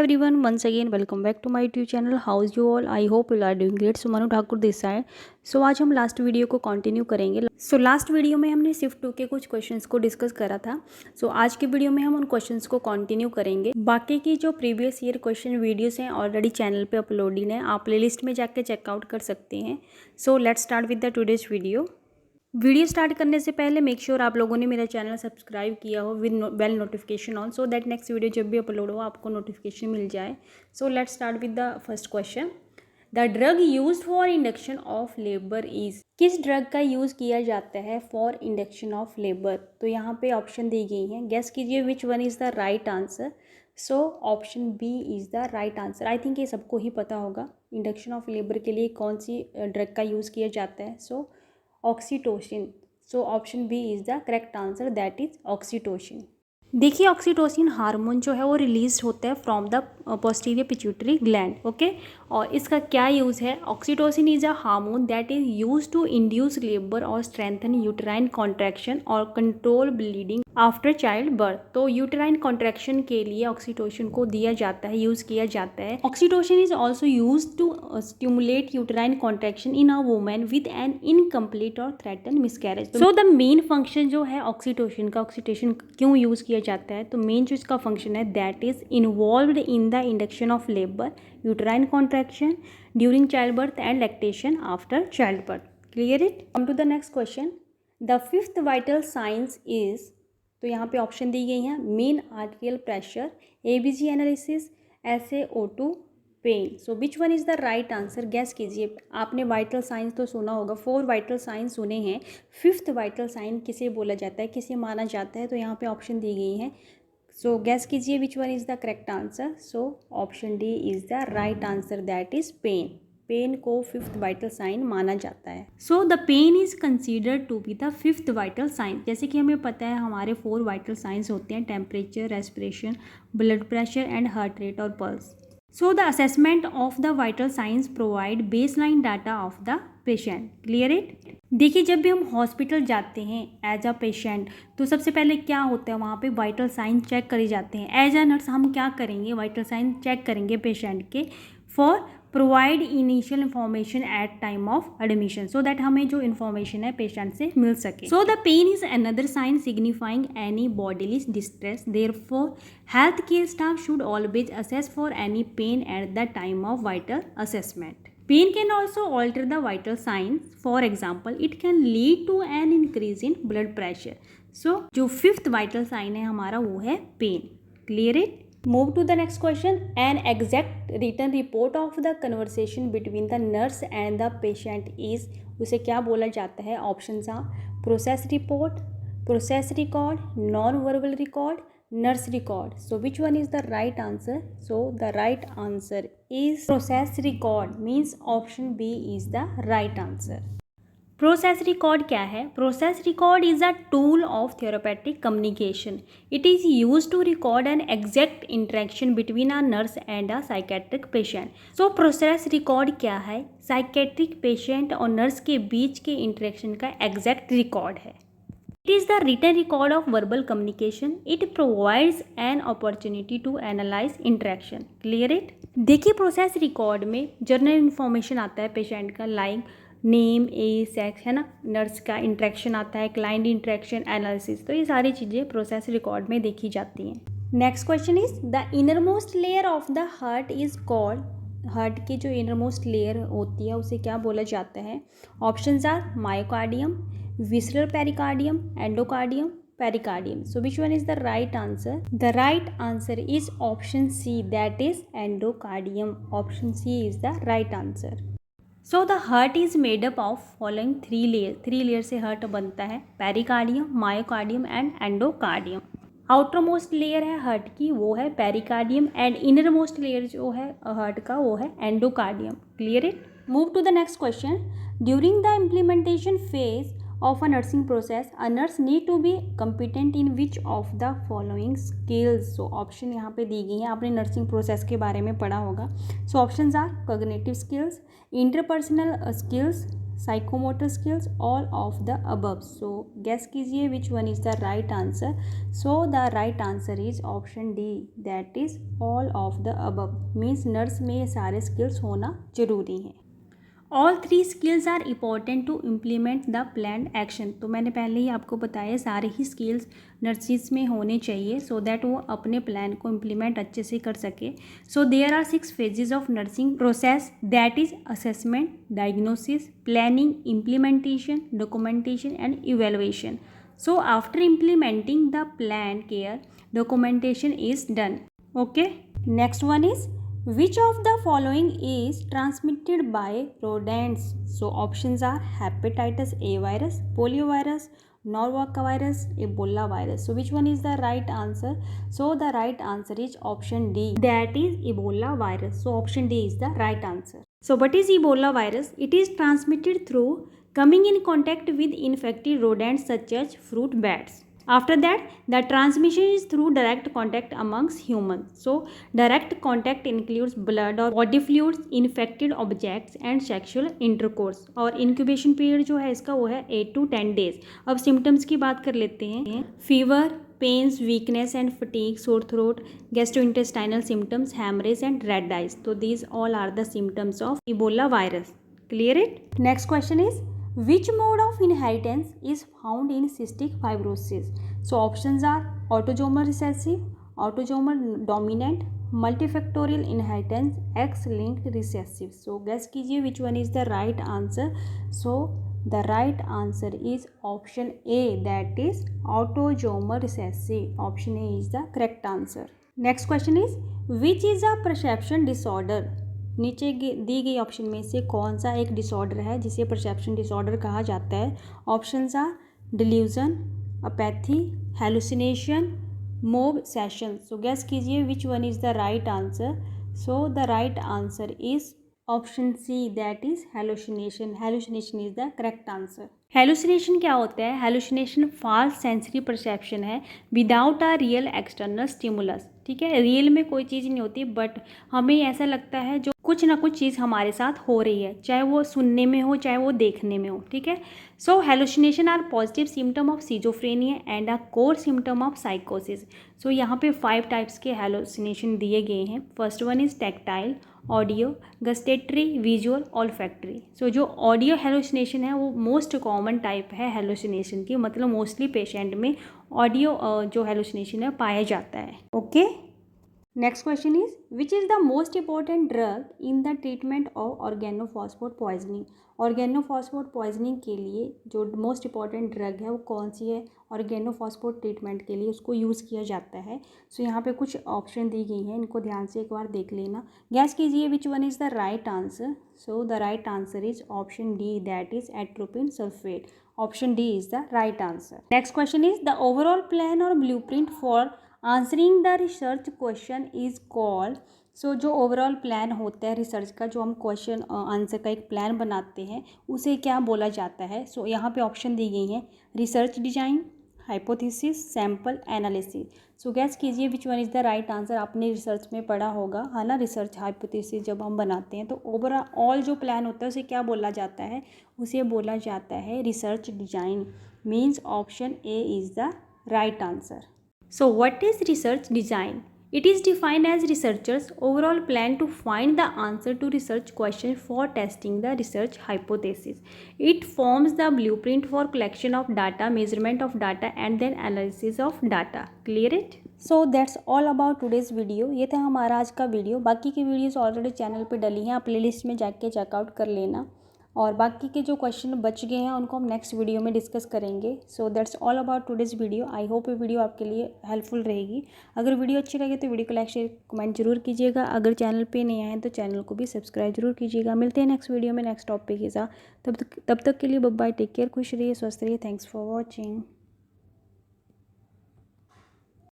everyone, once again welcome back to my YouTube channel. How's you all? I hope you are doing great. So Manu Thakur this side. So आज हम last video को continue करेंगे. So last video में हमने shift 2 के कुछ questions को discuss करा था. सो आज के वीडियो में हम उन क्वेश्चंस को कंटिन्यू करेंगे. बाकी की जो प्रीवियस ईयर क्वेश्चन वीडियोस हैं ऑलरेडी चैनल पे अपलोडेड हैं, आप प्लेलिस्ट में जाके चेकआउट कर सकते हैं. सो let's start with the today's video start करने से पहले मेक श्योर आप लोगों ने मेरा चैनल सब्सक्राइब किया हो with bell notification on, so that next video जब भी अपलोड हो आपको नोटिफिकेशन मिल जाए. So let's start with the first question. The drug use for induction of labour is. किस ड्रग का यूज़ किया जाता है फॉर इंडक्शन ऑफ लेबर? तो यहाँ पे ऑप्शन दी गई हैं, गेस कीजिए which one is the right answer. So option B is the right answer. I think ये सबको ही पता होगा इंडक्शन ऑफ लेबर के लिए कौन सी ड्रग का यूज़ किया जाता है. So oxytocin. So option B is the correct answer, that is oxytocin. देखिए ऑक्सीटोसिन हार्मोन जो है वो रिलीज होता है from the posterior pituitary gland. Okay, और इसका क्या यूज़ है? Oxytocin is a hormone that is use to induce labour और स्ट्रेंथन यूटेराइन कॉन्ट्रैक्शन और control bleeding after child birth. तो यूटेराइन कॉन्ट्रैक्शन के लिए ऑक्सीटोसिन को दिया जाता है, यूज़ किया जाता है. Oxytocin is also use to stimulate uterine contraction in a women with an incomplete और threaten miscarriage. So the main function जो है ऑक्सीटोसिन का, ऑक्सीटोसिन क्यों यूज़ किया जाता है? तो मेन जो इसका फंक्शन है that is involved in the induction of labour, uterine contraction during child birth and lactation after child birth. Clear it? Come to the next question. The fifth vital science is. तो यहाँ पे option दी गई हैं, mean arterial pressure, ABG analysis, SaO2, pain. So which one is the right answer? Guess कीजिए. आपने vital science तो सुना होगा, 4 वाइटल साइंस सुने हैं. फिफ्थ वाइटल साइन किसे बोला जाता है, किसे माना जाता है? तो यहाँ पे ऑप्शन दी गई हैं. सो गैस कीजिए which one is the correct answer. So option D is the right answer, that is pain. Pain को फिफ्थ वाइटल साइन माना जाता है. So the pain is considered to be the fifth vital sign. जैसे कि हमें पता है हमारे 4 वाइटल साइंस होते हैं, temperature, respiration, blood pressure and heart rate और pulse. So the assessment of the vital signs provide baseline data of the patient. Clear it? देखिए जब भी हम हॉस्पिटल जाते हैं एज अ पेशेंट तो सबसे पहले क्या होता है, वहाँ पे वाइटल साइन चेक करे जाते हैं. एज अ नर्स हम क्या करेंगे, वाइटल साइन चेक करेंगे पेशेंट के for provide initial information at time of admission, so that हमें जो इन्फॉर्मेशन है पेशेंट से मिल सके. So the pain is another sign signifying any bodily distress. Therefore health care staff should always assess for any pain at the time of vital assessment. Pain can also alter the vital signs. For example, it can lead to an increase in blood pressure. So, जो fifth vital sign है हमारा वो है pain. Clear it? Move to the next question. An exact written report of the conversation between the nurse and the patient is. उसे क्या बोला जाता है? Options are process report, process record, non-verbal record, nurse record. So which one is the right answer? So the right answer is process record, means option B is the right answer. Process record क्या है? Process record is a tool of therapeutic communication. It is used to record an exact interaction between a nurse and a psychiatric patient. So process record क्या है? Psychiatric patient और nurse के बीच के interaction का exact record है. It is the written record of verbal communication. It provides an opportunity to analyze interaction. Clear it? देखिए process record में journal information आता है पेशेंट का, लाइक नेम, एज, सेक्स, है ना. नर्स का इंट्रैक्शन आता है, क्लाइंट इंट्रैक्शन, एनालिसिस. तो ये सारी चीज़ें प्रोसेस रिकॉर्ड में देखी जाती हैं. Next question is the innermost layer of the heart is called. Heart की जो इनरमोस्ट लेयर होती है उसे क्या बोला जाता है? Options are myocardium, visceral pericardium, endocardium, pericardium. So which one is the right answer? The right answer is option C, that is endocardium. Option C is the right answer. So the heart is made up of following 3 layers. 3 layers से heart बनता है, pericardium, myocardium and endocardium. Outermost layer है heart की वो है pericardium and innermost layer जो है heart का वो है endocardium. Clear it? Move to the next question. During the implementation phase of a nursing process, a nurse need to be competent in which of the following skills. So option यहाँ पे दी गई हैं, आपने nursing process के बारे में पढ़ा होगा. So options are cognitive skills, interpersonal skills, psychomotor skills, all of the above. So guess कीजिए which one is the right answer. So the right answer is option D, that is all of the above. Means nurse में ये सारे skills होना जरूरी हैं। All three skills are important to implement the planned action. तो मैंने पहले ही आपको बताया सारे ही स्किल्स नर्सिस में होने चाहिए सो दैट वो अपने प्लान को इम्प्लीमेंट अच्छे से कर सके। So there are 6 phases of nursing process, that is assessment, diagnosis, planning, implementation, documentation and evaluation. So after implementing the plan care, documentation is done. Okay, next one is which of the following is transmitted by rodents? So options are hepatitis A virus, poliovirus, Norwalk virus, Ebola virus. So which one is the right answer? So the right answer is option D, that is Ebola virus. So option D is the right answer. So what is Ebola virus? It is transmitted through coming in contact with infected rodents such as fruit bats. After that, the transmission is through direct contact amongst humans. So direct contact includes blood or body fluids, infected objects and sexual intercourse. और incubation period जो है इसका वो है 8 to 10 days. अब symptoms की बात कर लेते हैं। fever, pains, weakness and fatigue, sore throat, gastrointestinal symptoms, hemorrhage and red eyes. So these all are the symptoms of Ebola virus. Clear it? Next question is, which mode of inheritance is found in cystic fibrosis? So options are autosomal recessive, autosomal dominant, multifactorial inheritance, X-linked recessive. So guess कीजिए which one is the right answer. So the right answer is option A, that is autosomal recessive. Option A is the correct answer. Next question is, which is a perception disorder? नीचे दी गई option में से कौन सा एक disorder है जिसे perception disorder कहा जाता है? Options are delusion, apathy, hallucination, obsession. So guess कीजिए which one is the right answer. So the right answer is option C, that is hallucination. Hallucination is the correct answer. Hallucination क्या होता है? Hallucination false sensory perception है without a real external stimulus. ठीक है, real में कोई चीज़ नहीं होती बट हमें ऐसा लगता है जो कुछ ना कुछ चीज़ हमारे साथ हो रही है, चाहे वो सुनने में हो चाहे वो देखने में हो। ठीक है, so hallucination are positive symptom of schizophrenia and a core symptom of साइकोसिस। सो यहाँ पे 5 टाइप्स के हेलुसिनेशन दिए गए हैं। First one is tactile, audio, gustatory, visual, olfactory. So जो ऑडियो हेलुसिनेशन है वो मोस्ट कॉमन टाइप है हेलुसिनेशन की, मतलब मोस्टली पेशेंट में ऑडियो जो हेलुसिनेशन है पाया जाता है। Okay, next question is, which is the most important drug in the treatment of organophosphorus poisoning? Organophosphorus poisoning के लिए जो मोस्ट इंपॉर्टेंट ड्रग है वो कौन सी है? ऑर्गेनोफॉस्फोर ट्रीटमेंट के लिए उसको यूज़ किया जाता है। सो यहाँ पे कुछ ऑप्शन दी गई हैं, इनको ध्यान से एक बार देख लेना। गैस कीजिए which one is the right answer. So the right answer is option D, that is atropine sulphate. Option D is the right answer. Next question is, the overall plan और blueprint for answering the research question is called. So जो overall plan होता है research का, जो हम question answer का एक plan बनाते हैं उसे क्या बोला जाता है? सो यहाँ पे ऑप्शन दी गई हैं, research design, hypothesis, sample, analysis. So guess कीजिए which one is the right answer. आपने रिसर्च में पढ़ा होगा है ना, रिसर्च हाइपोथेसिस जब हम बनाते हैं तो ओवरऑल जो प्लान होता है उसे क्या बोला जाता है? उसे बोला जाता है research design. Means option A is the right answer. So what is research design? It is defined as researchers' overall plan to find the answer to research question for testing the research hypothesis. It forms the blueprint for collection of data, measurement of data and then analysis of data. Clear it? So that's all about today's video. ये था हमारा आज का video. बाकी की videos already channel पे डली हैं, आप प्लेलिस्ट में जाके चेकआउट कर लेना। और बाकी के जो क्वेश्चन बच गए हैं उनको हम नेक्स्ट वीडियो में डिस्कस करेंगे। So that's all about today's video. I hope ये वीडियो आपके लिए हेल्पफुल रहेगी। अगर वीडियो अच्छी लगे तो वीडियो को लाइक शेयर कमेंट जरूर कीजिएगा। अगर चैनल पे नए आए तो चैनल को भी सब्सक्राइब जरूर कीजिएगा। मिलते हैं नेक्स्ट वीडियो में नेक्स्ट टॉपिक के साथ। तब तक के लिए बाय बाय, टेक केयर, खुश रहिए, स्वस्थ रहिए। Thanks for watching.